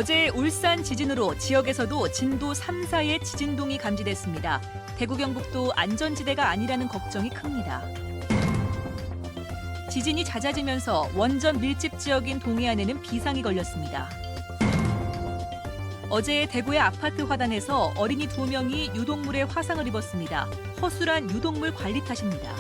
어제 울산 지진으로 지역에서도 진도 3, 4의 지진동이 감지됐습니다. 대구 경북도 안전지대가 아니라는 걱정이 큽니다. 지진이 잦아지면서 원전 밀집 지역인 동해안에는 비상이 걸렸습니다. 어제 대구의 아파트 화단에서 어린이 2명이 유독물에 화상을 입었습니다. 허술한 유독물 관리 탓입니다.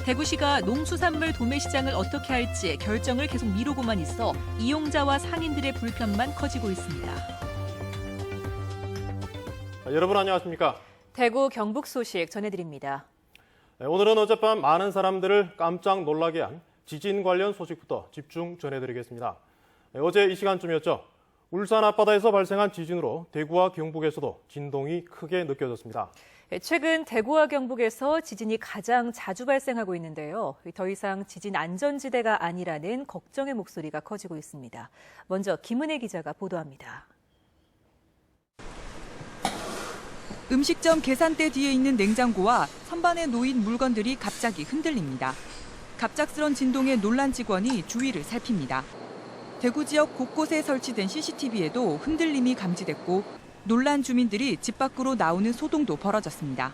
대구시가 농수산물 도매시장을 어떻게 할지 결정을 계속 미루고만 있어 이용자와 상인들의 불편만 커지고 있습니다. 여러분 안녕하십니까? 대구 경북 소식 전해드립니다. 오늘은 어젯밤 많은 사람들을 깜짝 놀라게 한 지진 관련 소식부터 집중 전해드리겠습니다. 어제 이 시간쯤이었죠. 울산 앞바다에서 발생한 지진으로 대구와 경북에서도 진동이 크게 느껴졌습니다. 최근 대구와 경북에서 지진이 가장 자주 발생하고 있는데요. 더 이상 지진 안전지대가 아니라는 걱정의 목소리가 커지고 있습니다. 먼저 김은혜 기자가 보도합니다. 음식점 계산대 뒤에 있는 냉장고와 선반에 놓인 물건들이 갑자기 흔들립니다. 갑작스런 진동에 놀란 직원이 주위를 살핍니다. 대구 지역 곳곳에 설치된 CCTV에도 흔들림이 감지됐고 놀란 주민들이 집 밖으로 나오는 소동도 벌어졌습니다.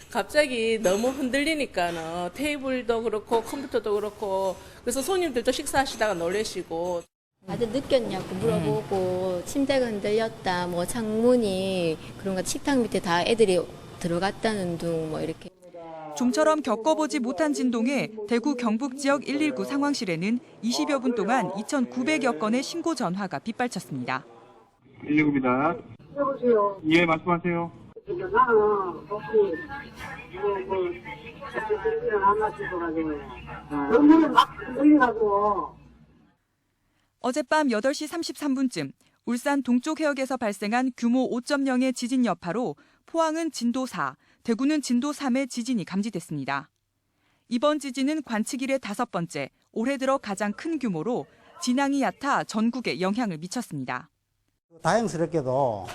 갑자기 너무 흔들리니까는 테이블도 그렇고 컴퓨터도 그렇고 그래서 손님들도 식사하시다가 놀라시고 아들 느꼈냐고 물어보고 침대가 흔들렸다, 뭐 창문이 그런 거 식탁 밑에 다 애들이 들어갔다는 둥 뭐 이렇게. 좀처럼 겪어보지 못한 진동에 대구 경북 지역 119 상황실에는 20여 분 동안 2,900여 건의 신고 전화가 빗발쳤습니다. 119입니다. 여보세요. 예, 말씀하세요. 나는 혹시 안 마시고 너무 막 흔들려가지고. 어젯밤 8시 33분쯤 울산 동쪽 해역에서 발생한 규모 5.0의 지진 여파로 포항은 진도 4, 대구는 진도 3의 지진이 감지됐습니다. 이번 지진은 관측 이래 5번째, 올해 들어 가장 큰 규모로 진앙이 얕아 전국에 영향을 미쳤습니다. 다행스럽게도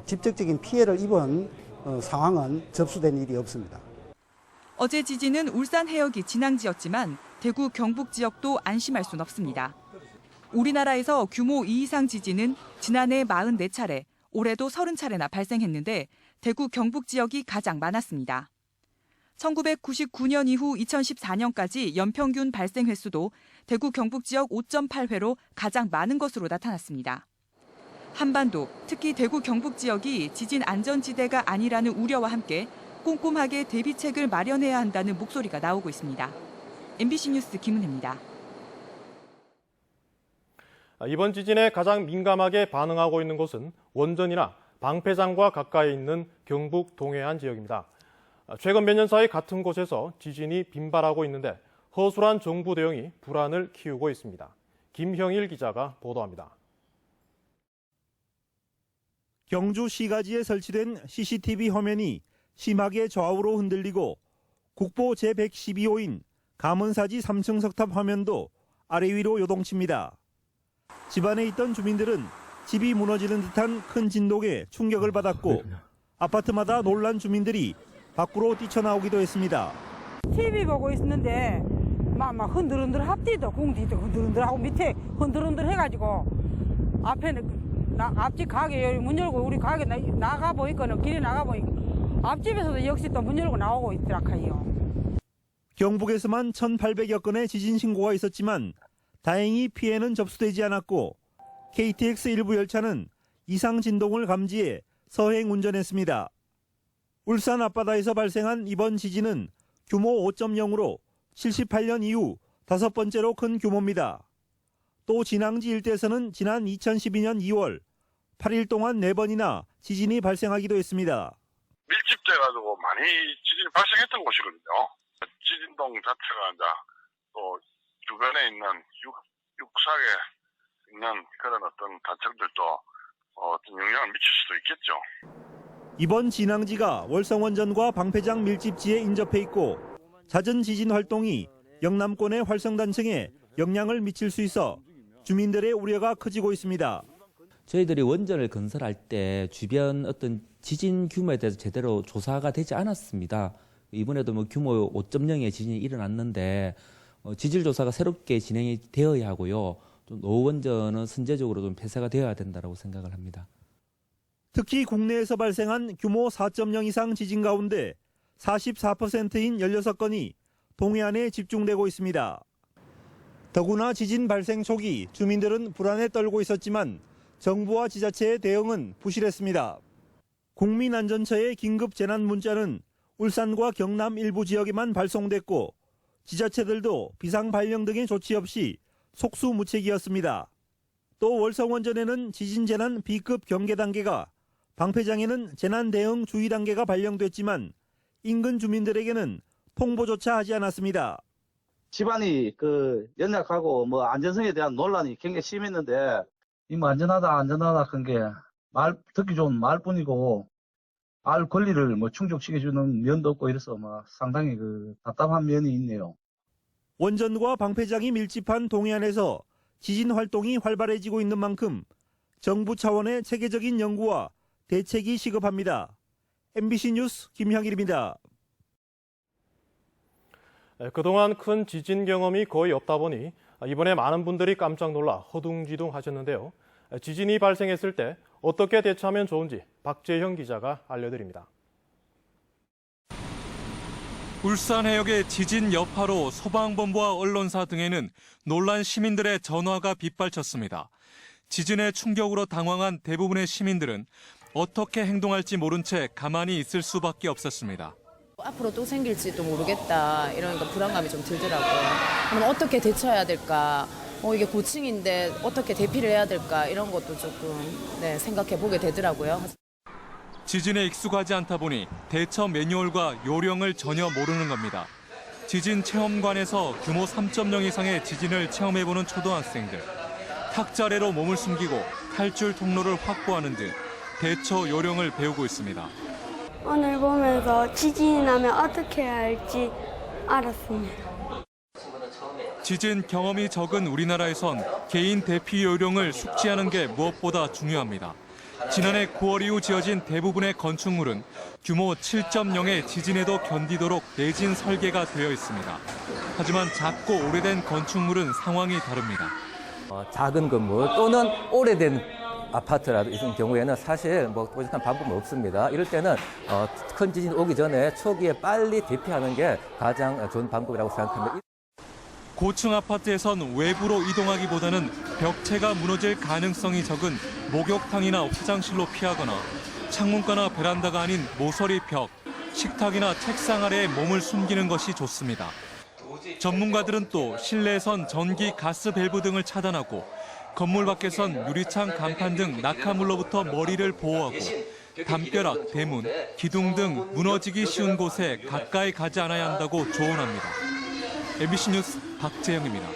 직접적인 피해를 입은 상황은 접수된 일이 없습니다. 어제 지진은 울산 해역이 진앙지였지만 대구 경북 지역도 안심할 순 없습니다. 우리나라에서 규모 2 이상 지진은 지난해 44차례, 올해도 30차례나 발생했는데 대구 경북 지역이 가장 많았습니다. 1999년 이후 2014년까지 연평균 발생 횟수도 대구 경북 지역 5.8회로 가장 많은 것으로 나타났습니다. 한반도, 특히 대구 경북 지역이 지진 안전지대가 아니라는 우려와 함께 꼼꼼하게 대비책을 마련해야 한다는 목소리가 나오고 있습니다. MBC 뉴스 김은혜입니다. 이번 지진에 가장 민감하게 반응하고 있는 곳은 원전이나 방패장과 가까이 있는 경북 동해안 지역입니다. 최근 몇 년 사이 같은 곳에서 지진이 빈발하고 있는데 허술한 정부 대응이 불안을 키우고 있습니다. 김형일 기자가 보도합니다. 경주 시가지에 설치된 CCTV 화면이 심하게 좌우로 흔들리고 국보 제112호인 감은사지 3층 석탑 화면도 아래 위로 요동칩니다. 집안에 있던 주민들은 집이 무너지는 듯한 큰 진동에 충격을 받았고 아파트마다 놀란 주민들이 밖으로 뛰쳐나오기도 했습니다. TV 보고 있었는데 막 흔들흔들 합디도 공디도 흔들흔들하고 밑에 흔들흔들 해가지고 앞에는 앞집 가게 문 열고 우리 가게 나가 보니까는 길에 나가 보니까 앞집에서도 역시 또 문 열고 나오고 있더라카요. 경북에서만 1,800여 건의 지진 신고가 있었지만 다행히 피해는 접수되지 않았고 KTX 일부 열차는 이상 진동을 감지해 서행 운전했습니다. 울산 앞바다에서 발생한 이번 지진은 규모 5.0으로 78년 이후 5번째로 큰 규모입니다. 또 진앙지 일대에서는 지난 2012년 2월 8일 동안 4번이나 지진이 발생하기도 했습니다. 밀집돼가지고 많이 지진이 발생했던 곳이거든요. 지진동 자체가 이제 또 주변에 있는 육상에 있는 그런 어떤 단층들도 어떤 영향을 미칠 수도 있겠죠. 이번 진앙지가 월성원전과 방패장 밀집지에 인접해 있고 잦은 지진 활동이 영남권의 활성단층에 영향을 미칠 수 있어 주민들의 우려가 커지고 있습니다. 저희들이 원전을 건설할 때 주변 어떤 지진 규모에 대해서 제대로 조사가 되지 않았습니다. 이번에도 뭐 규모 5.0의 지진이 일어났는데 지질 조사가 새롭게 진행이 되어야 하고요. 좀 노원전은 선제적으로 좀 폐쇄가 되어야 된다고 생각을 합니다. 특히 국내에서 발생한 규모 4.0 이상 지진 가운데 44%인 16건이 동해안에 집중되고 있습니다. 더구나 지진 발생 초기 주민들은 불안에 떨고 있었지만 정부와 지자체의 대응은 부실했습니다. 국민안전처의 긴급 재난 문자는 울산과 경남 일부 지역에만 발송됐고 지자체들도 비상 발령 등의 조치 없이 속수무책이었습니다. 또 월성원전에는 지진 재난 B급 경계 단계가, 방패장에는 재난 대응 주의 단계가 발령됐지만 인근 주민들에게는 통보조차 하지 않았습니다. 집안이 연약하고 안전성에 대한 논란이 굉장히 심했는데 안전하다 그런 게 듣기 좋은 말뿐이고 알 권리를 충족시켜주는 면도 없고 이래서 상당히 답답한 면이 있네요. 원전과 방패장이 밀집한 동해안에서 지진 활동이 활발해지고 있는 만큼 정부 차원의 체계적인 연구와 대책이 시급합니다. MBC 뉴스 김향일입니다. 그동안 큰 지진 경험이 거의 없다 보니 이번에 많은 분들이 깜짝 놀라 허둥지둥 하셨는데요. 지진이 발생했을 때 어떻게 대처하면 좋은지 박재형 기자가 알려드립니다. 울산 해역의 지진 여파로 소방본부와 언론사 등에는 놀란 시민들의 전화가 빗발쳤습니다. 지진의 충격으로 당황한 대부분의 시민들은 어떻게 행동할지 모른 채 가만히 있을 수밖에 없었습니다. 앞으로 또 생길지도 모르겠다 이러니까 불안감이 좀 들더라고요. 그럼 어떻게 대처해야 될까? 이게 고층인데 어떻게 대피를 해야 될까? 이런 것도 조금 생각해 보게 되더라고요. 지진에 익숙하지 않다 보니 대처 매뉴얼과 요령을 전혀 모르는 겁니다. 지진 체험관에서 규모 3.0 이상의 지진을 체험해보는 초등학생들. 탁자 아래로 몸을 숨기고 탈출 통로를 확보하는 등 대처 요령을 배우고 있습니다. 오늘 보면서 지진이 나면 어떻게 해야 할지 알았습니다. 지진 경험이 적은 우리나라에선 개인 대피 요령을 숙지하는 게 무엇보다 중요합니다. 지난해 9월 이후 지어진 대부분의 건축물은 규모 7.0의 지진에도 견디도록 내진 설계가 되어 있습니다. 하지만 작고 오래된 건축물은 상황이 다릅니다. 작은 건물 또는 오래된 아파트라도 이런 경우에는 사실 뾰족한 방법은 없습니다. 이럴 때는 큰 지진 오기 전에 초기에 빨리 대피하는 게 가장 좋은 방법이라고 생각합니다. 고층 아파트에선 외부로 이동하기보다는 벽체가 무너질 가능성이 적은 목욕탕이나 화장실로 피하거나 창문가나 베란다가 아닌 모서리 벽, 식탁이나 책상 아래에 몸을 숨기는 것이 좋습니다. 전문가들은 또 실내에선 전기, 가스 밸브 등을 차단하고 건물 밖에선 유리창, 간판 등 낙하물로부터 머리를 보호하고 담벼락, 대문, 기둥 등 무너지기 쉬운 곳에 가까이 가지 않아야 한다고 조언합니다. MBC 뉴스 박재영입니다.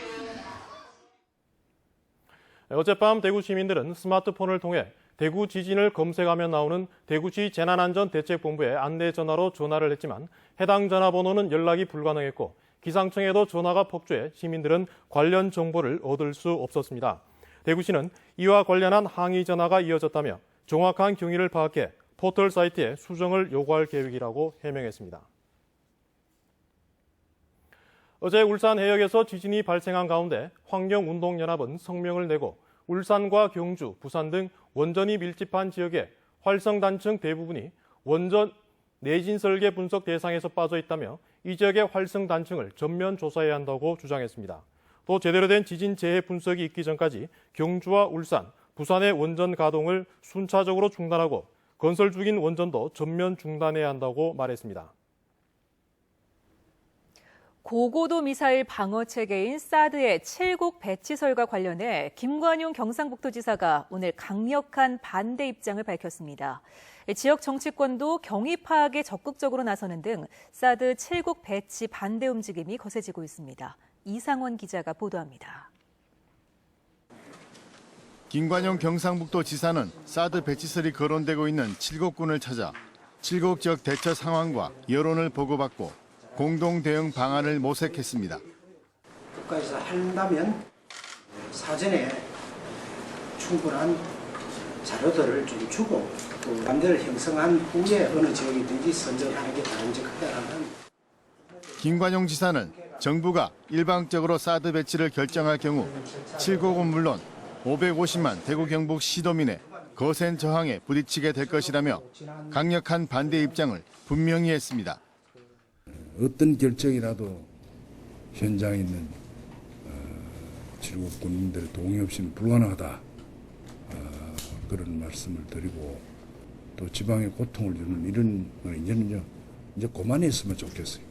어젯밤 대구 시민들은 스마트폰을 통해 대구 지진을 검색하면 나오는 대구시 재난안전대책본부에 안내 전화로 전화를 했지만 해당 전화번호는 연락이 불가능했고 기상청에도 전화가 폭주해 시민들은 관련 정보를 얻을 수 없었습니다. 대구시는 이와 관련한 항의 전화가 이어졌다며 정확한 경위를 파악해 포털 사이트에 수정을 요구할 계획이라고 해명했습니다. 어제 울산 해역에서 지진이 발생한 가운데 환경운동연합은 성명을 내고 울산과 경주, 부산 등 원전이 밀집한 지역의 활성단층 대부분이 원전 내진 설계 분석 대상에서 빠져 있다며 이 지역의 활성단층을 전면 조사해야 한다고 주장했습니다. 또 제대로 된 지진 재해 분석이 있기 전까지 경주와 울산, 부산의 원전 가동을 순차적으로 중단하고 건설 중인 원전도 전면 중단해야 한다고 말했습니다. 고고도 미사일 방어 체계인 사드의 7곡 배치설과 관련해 김관용 경상북도지사가 오늘 강력한 반대 입장을 밝혔습니다. 지역 정치권도 경위 파악에 적극적으로 나서는 등 사드 7곡 배치 반대 움직임이 거세지고 있습니다. 이상원 기자가 보도합니다. 김관용 경상북도 지사는 사드 배치설이 거론되고 있는 7곡군을 찾아 7곡 지역 대처 상황과 여론을 보고받고 공동 대응 방안을 모색했습니다. 국가에서 한다면 사전에 충분한 자료들을 좀 주고 또 남들을 형성한 후에 어느 지역이든지 선정하는 게 바람직하다는. 김관용 지사는 정부가 일방적으로 사드 배치를 결정할 경우 칠곡은 물론 550만 대구 경북 시도민의 거센 저항에 부딪히게 될 것이라며 강력한 반대 입장을 분명히 했습니다. 어떤 결정이라도 현장에 있는 칠곡 군민들의 동의 없이는 불가능하다. 그런 말씀을 드리고 또 지방의 고통을 주는 이런 건 이제 그만했으면 좋겠어요.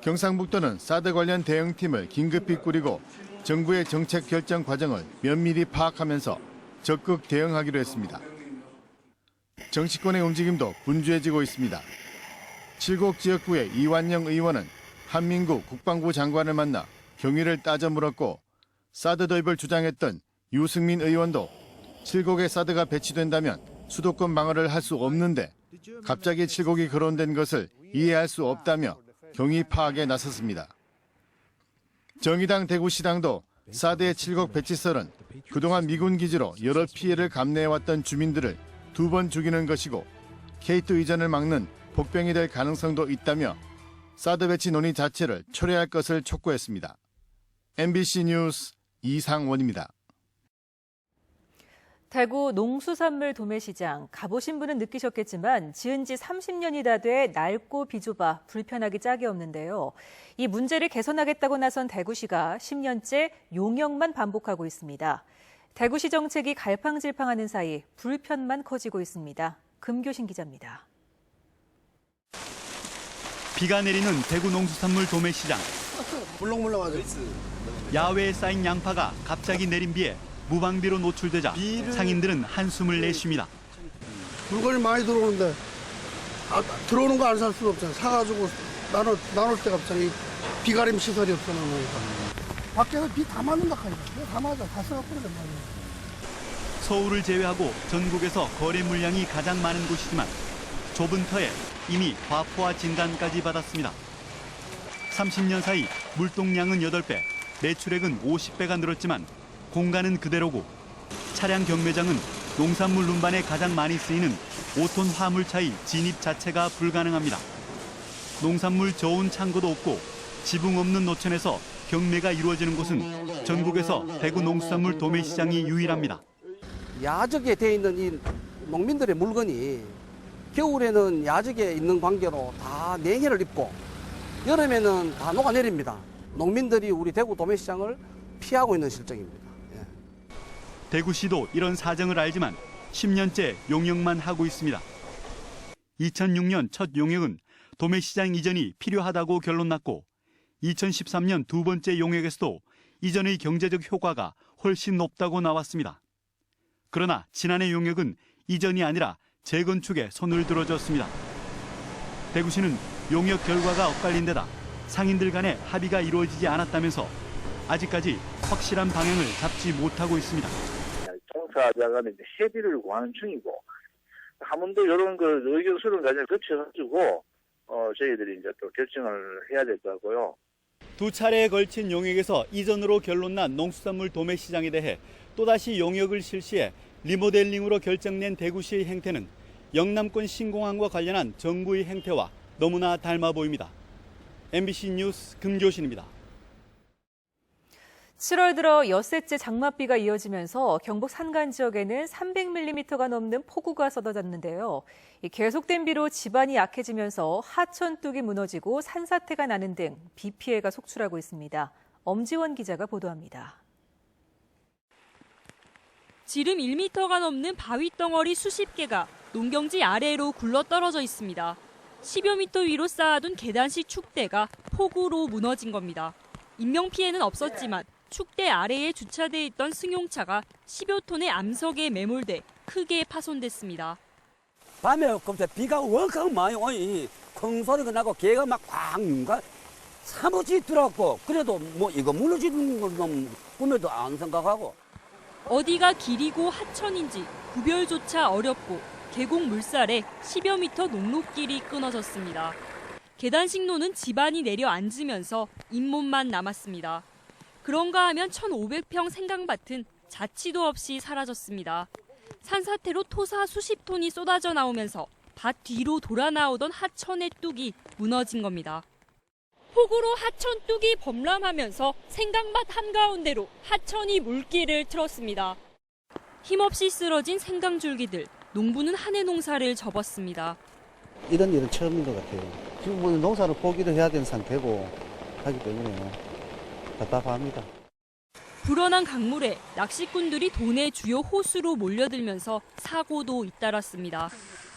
경상북도는 사드 관련 대응팀을 긴급히 꾸리고 정부의 정책 결정 과정을 면밀히 파악하면서 적극 대응하기로 했습니다. 정치권의 움직임도 분주해지고 있습니다. 칠곡 지역구의 이완영 의원은 한민구 국방부 장관을 만나 경위를 따져 물었고 사드 도입을 주장했던 유승민 의원도 칠곡에 사드가 배치된다면 수도권 방어를 할 수 없는데 갑자기 칠곡이 거론된 것을 이해할 수 없다며 경위 파악에 나섰습니다. 정의당 대구시당도 사드의 칠곡 배치설은 그동안 미군 기지로 여러 피해를 감내해왔던 주민들을 2번 죽이는 것이고 K2 이전을 막는 복병이 될 가능성도 있다며 사드 배치 논의 자체를 철회할 것을 촉구했습니다. MBC 뉴스 이상원입니다. 대구 농수산물 도매시장 가보신 분은 느끼셨겠지만 지은 지 30년이 다 돼 낡고 비좁아 불편하기 짝이 없는데요. 이 문제를 개선하겠다고 나선 대구시가 10년째 용역만 반복하고 있습니다. 대구시 정책이 갈팡질팡하는 사이 불편만 커지고 있습니다. 금교신 기자입니다. 비가 내리는 대구 농수산물 도매시장. 물렁물렁하죠. 야외에 쌓인 양파가 갑자기 내린 비에 무방비로 노출되자 상인들은 한숨을 내쉽니다. 물건이 많이 들어오는데 들어오는 거 안 살 수는 없잖아요. 사가지고 나눌 때가 없잖아요. 비가림 시설이 없어서 밖에서 비 다 맞는다 하니까 다 맞아. 다 써갖고 그래. 서울을 제외하고 전국에서 거래 물량이 가장 많은 곳이지만 좁은 터에 이미 과포화 진단까지 받았습니다. 30년 사이 물동량은 8배, 매출액은 50배가 늘었지만 공간은 그대로고 차량 경매장은 농산물 운반에 가장 많이 쓰이는 5톤 화물차의 진입 자체가 불가능합니다. 농산물 저온 창고도 없고 지붕 없는 노천에서 경매가 이루어지는 곳은 전국에서 대구 농수산물 도매시장이 유일합니다. 야적에 돼 있는 이 농민들의 물건이 겨울에는 야적에 있는 관계로 다 냉해를 입고 여름에는 다 녹아내립니다. 농민들이 우리 대구 도매시장을 피하고 있는 실정입니다. 대구시도 이런 사정을 알지만 10년째 용역만 하고 있습니다. 2006년 첫 용역은 도매시장 이전이 필요하다고 결론났고 2013년 두 번째 용역에서도 이전의 경제적 효과가 훨씬 높다고 나왔습니다. 그러나 지난해 용역은 이전이 아니라 재건축에 손을 들어줬습니다. 대구시는 용역 결과가 엇갈린 데다 상인들 간의 합의가 이루어지지 않았다면서 아직까지 확실한 방향을 잡지 못하고 있습니다. 종사자 간에 협의를 구하는 중이고 한 번 더 이런 의견 수렴 과정을 거쳐가지고 저희들이 이제 또 결정을 해야 될 것 같고요. 두 차례에 걸친 용역에서 이전으로 결론난 농수산물 도매시장에 대해 또다시 용역을 실시해 리모델링으로 결정낸 대구시의 행태는 영남권 신공항과 관련한 정부의 행태와 너무나 닮아 보입니다. MBC 뉴스 금교신입니다. 7월 들어 엿새째 장맛비가 이어지면서 경북 산간 지역에는 300mm가 넘는 폭우가 쏟아졌는데요. 계속된 비로 지반이 약해지면서 하천 뚝이 무너지고 산사태가 나는 등 비 피해가 속출하고 있습니다. 엄지원 기자가 보도합니다. 지름 1m가 넘는 바위 덩어리 수십 개가 농경지 아래로 굴러떨어져 있습니다. 10여 미터 위로 쌓아둔 계단식 축대가 폭우로 무너진 겁니다. 인명피해는 없었지만 축대 아래에 주차돼 있던 승용차가 10여 톤의 암석에 매몰돼 크게 파손됐습니다. 밤에 비가 워낙 많이 오니 큰 소리가 나고 개가 막 쾅 사무치 들어갔고 그래도 뭐 이거 무너지는 건 꿈에도 안 생각하고. 어디가 길이고 하천인지 구별조차 어렵고 계곡 물살에 10여 미터 녹록길이 끊어졌습니다. 계단식 노는 지반이 내려앉으면서 잇몸만 남았습니다. 그런가 하면 1,500평 생강밭은 자취도 없이 사라졌습니다. 산사태로 토사 수십 톤이 쏟아져 나오면서 밭 뒤로 돌아 나오던 하천의 뚝이 무너진 겁니다. 폭우로 하천 뚝이 범람하면서 생강밭 한가운데로 하천이 물길을 틀었습니다. 힘없이 쓰러진 생강줄기들, 농부는 한해 농사를 접었습니다. 이런 일은 처음인 것 같아요. 지금 뭐 농사를 포기를 해야 되는 상태고 하기 때문에 답답합니다. 불어난 강물에 낚시꾼들이 도내 주요 호수로 몰려들면서 사고도 잇따랐습니다.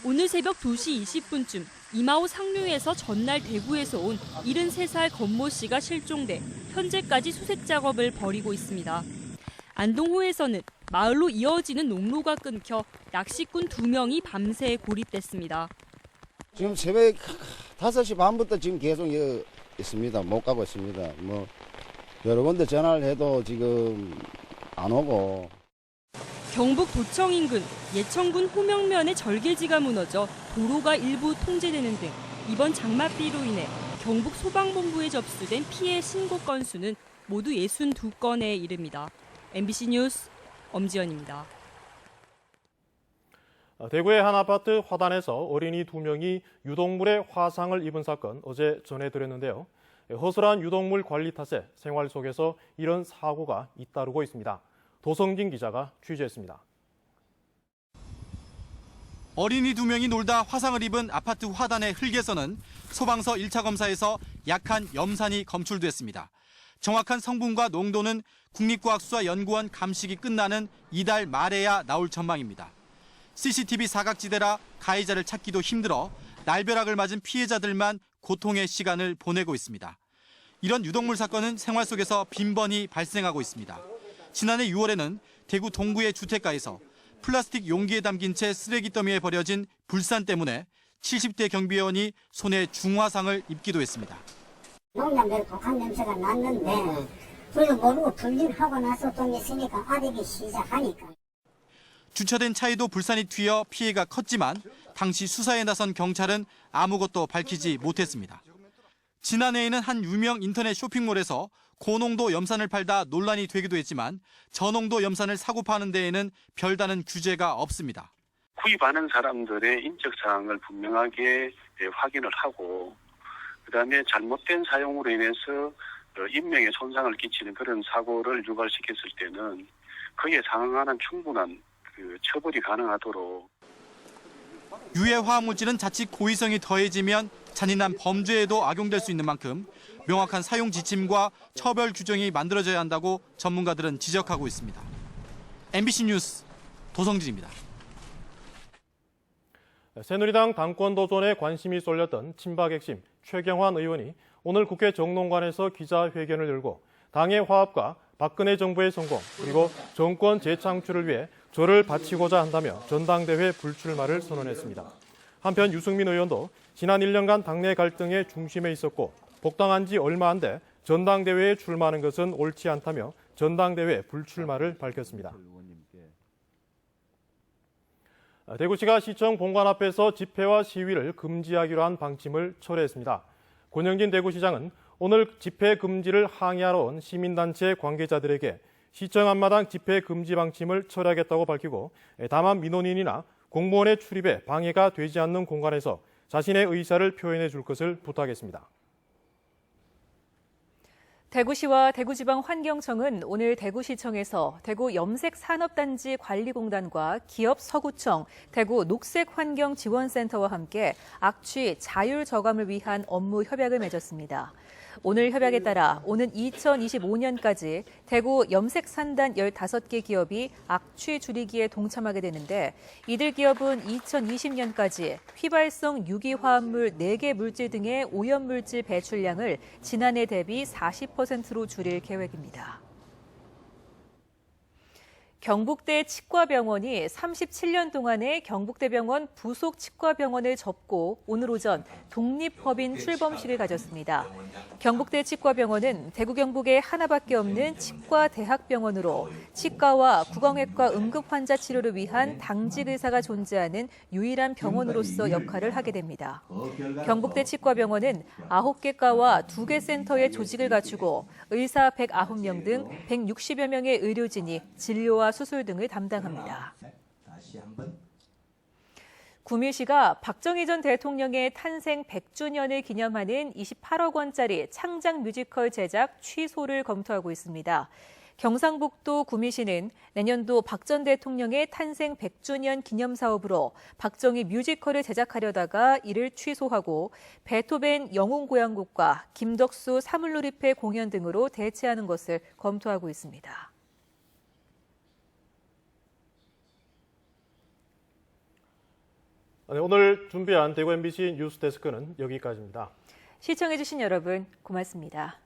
오늘 새벽 2시 20분쯤 이마호 상류에서 전날 대구에서 온 73살 권모 씨가 실종돼 현재까지 수색 작업을 벌이고 있습니다. 안동호에서는 마을로 이어지는 농로가 끊겨 낚시꾼 2명이 밤새 고립됐습니다. 지금 새벽 5시 반부터 지금 계속 있습니다. 못 가고 있습니다. 뭐 여러 군데 전화를 해도 지금 안 오고. 경북 도청 인근 예천군 호명면의 절개지가 무너져 도로가 일부 통제되는 등 이번 장맛비로 인해 경북 소방본부에 접수된 피해 신고 건수는 모두 62건에 이릅니다. MBC 뉴스 엄지연입니다. 대구의 한 아파트 화단에서 어린이 2명이 유독물에 화상을 입은 사건 어제 전해드렸는데요. 허술한 유독물 관리 탓에 생활 속에서 이런 사고가 잇따르고 있습니다. 도성진 기자가 취재했습니다. 어린이 2명이 놀다 화상을 입은 아파트 화단의 흙에서는 소방서 1차 검사에서 약한 염산이 검출됐습니다. 정확한 성분과 농도는 국립과학수사연구원 감식이 끝나는 이달 말에야 나올 전망입니다. CCTV 사각지대라 가해자를 찾기도 힘들어 날벼락을 맞은 피해자들만 고통의 시간을 보내고 있습니다. 이런 유독물 사건은 생활 속에서 빈번히 발생하고 있습니다. 지난해 6월에는 대구 동구의 주택가에서 플라스틱 용기에 담긴 채 쓰레기 더미에 버려진 불산 때문에 70대 경비원이 손에 중화상을 입기도 했습니다. 농장대로 독한 냄새가 났는데 그래도 모르고 불진하고 나서 좀 있으니까 아리기 시작하니까. 주차된 차에도 불산이 튀어 피해가 컸지만 당시 수사에 나선 경찰은 아무것도 밝히지 못했습니다. 지난해에는 한 유명 인터넷 쇼핑몰에서 고농도 염산을 팔다 논란이 되기도 했지만 저농도 염산을 사고 파는 데에는 별다른 규제가 없습니다. 구입하는 사람들의 인적 사항을 분명하게 확인을 하고 그다음에 잘못된 사용으로 인해서 인명에 손상을 끼치는 그런 사고를 유발시켰을 때는 그에 상응하는 충분한 처벌이 가능하도록. 유해 화학물질은 자칫 고의성이 더해지면 잔인한 범죄에도 악용될 수 있는 만큼 명확한 사용 지침과 처벌 규정이 만들어져야 한다고 전문가들은 지적하고 있습니다. MBC 뉴스 도성진입니다. 새누리당 당권 도전에 관심이 쏠렸던 친박 핵심 최경환 의원이 오늘 국회 정론관에서 기자회견을 열고 당의 화합과 박근혜 정부의 성공 그리고 정권 재창출을 위해 저를 바치고자 한다며 전당대회 불출마를 선언했습니다. 한편 유승민 의원도 지난 1년간 당내 갈등의 중심에 있었고 복당한 지 얼마 안 돼 전당대회에 출마하는 것은 옳지 않다며 전당대회 불출마를 밝혔습니다. 대구시가 시청 본관 앞에서 집회와 시위를 금지하기로 한 방침을 철회했습니다. 권영진 대구시장은 오늘 집회 금지를 항의하러 온 시민단체 관계자들에게 시청 앞마당 집회 금지 방침을 철회하겠다고 밝히고 다만 민원인이나 공무원의 출입에 방해가 되지 않는 공간에서 자신의 의사를 표현해 줄 것을 부탁했습니다. 대구시와 대구지방환경청은 오늘 대구시청에서 대구 염색산업단지 관리공단과 기업서구청, 대구 녹색환경지원센터와 함께 악취 자율 저감을 위한 업무 협약을 맺었습니다. 오늘 협약에 따라 오는 2025년까지 대구 염색산단 15개 기업이 악취 줄이기에 동참하게 되는데 이들 기업은 2020년까지 휘발성 유기화합물 4개 물질 등의 오염물질 배출량을 지난해 대비 40%로 줄일 계획입니다. 경북대 치과병원이 37년 동안의 경북대병원 부속 치과병원을 접고 오늘 오전 독립법인 출범식을 가졌습니다. 경북대 치과병원은 대구 경북에 하나밖에 없는 치과대학병원으로 치과와 구강외과 응급환자 치료를 위한 당직 의사가 존재하는 유일한 병원으로서 역할을 하게 됩니다. 경북대 치과병원은 9개 과와 2개 센터의 조직을 갖추고 의사 109명 등 160여 명의 의료진이 진료와 수술 등을 담당합니다. 구미시가 박정희 전 대통령의 탄생 100주년을 기념하는 28억 원짜리 창작 뮤지컬 제작 취소를 검토하고 있습니다. 경상북도 구미시는 내년도 박 전 대통령의 탄생 100주년 기념 사업으로 박정희 뮤지컬을 제작하려다가 이를 취소하고 베토벤 영웅고향곡과 김덕수 사물놀이패 공연 등으로 대체하는 것을 검토하고 있습니다. 네, 오늘 준비한 대구 MBC 뉴스데스크는 여기까지입니다. 시청해주신 여러분 고맙습니다.